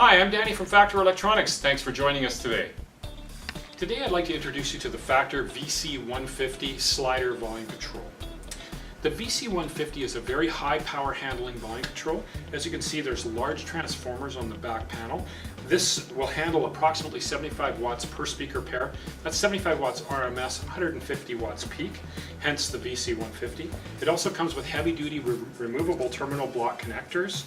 Hi, I'm Danny from Factor Electronics. Thanks for joining us today. Today I'd like to introduce you to the Factor VC150 slider volume control. The VC150 is a very high power handling volume control. As you can see, there's large transformers on the back panel. This will handle approximately 75 watts per speaker pair. That's 75 watts RMS, 150 watts peak, hence the VC150. It also comes with heavy duty removable terminal block connectors.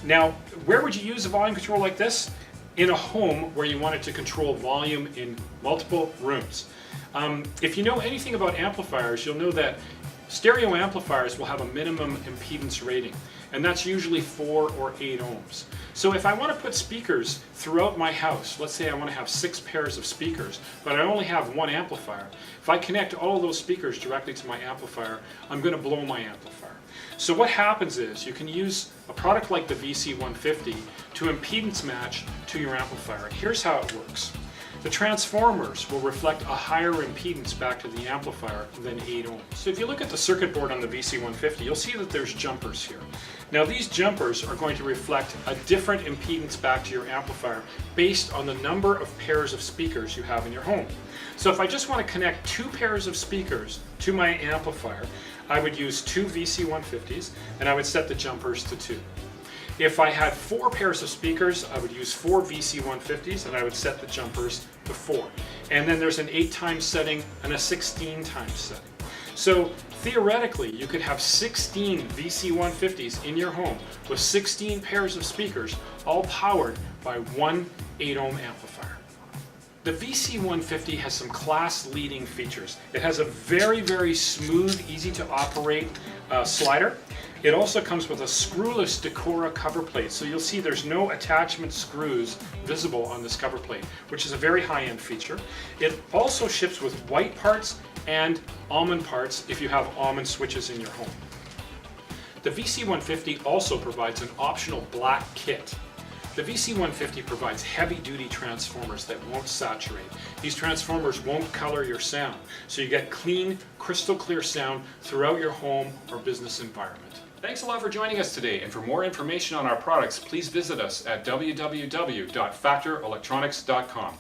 Now, where would you use a volume control like this? In a home where you wanted to control volume in multiple rooms. If you know anything about amplifiers, you'll know that stereo amplifiers will have a minimum impedance rating, and that's usually 4 or 8 ohms. So if I want to put speakers throughout my house, let's say I want to have 6 pairs of speakers, but I only have one amplifier, if I connect all of those speakers directly to my amplifier, I'm going to blow my amplifier. So what happens is you can use a product like the VC150 to impedance match to your amplifier. And here's how it works. The transformers will reflect a higher impedance back to the amplifier than 8 ohms. So if you look at the circuit board on the VC150, you'll see that there's jumpers here. Now these jumpers are going to reflect a different impedance back to your amplifier based on the number of pairs of speakers you have in your home. So if I just want to connect 2 pairs of speakers to my amplifier, I would use 2 VC150s and I would set the jumpers to 2. If I had 4 pairs of speakers, I would use 4 VC150s and I would set the jumpers to 4. And then there's an 8 times setting and a 16 times setting. So theoretically, you could have 16 VC150s in your home with 16 pairs of speakers, all powered by one 8 ohm amplifier. The VC150 has some class-leading features. It has a very smooth, easy to operate slider. It also comes with a screwless Decora cover plate, so you'll see there's no attachment screws visible on this cover plate, which is a very high-end feature. It also ships with white parts and almond parts if you have almond switches in your home. The VC150 also provides an optional black kit. The VC150 provides heavy-duty transformers that won't saturate. These transformers won't color your sound, so you get clean, crystal clear sound throughout your home or business environment. Thanks a lot for joining us today, and for more information on our products, please visit us at www.factorelectronics.com.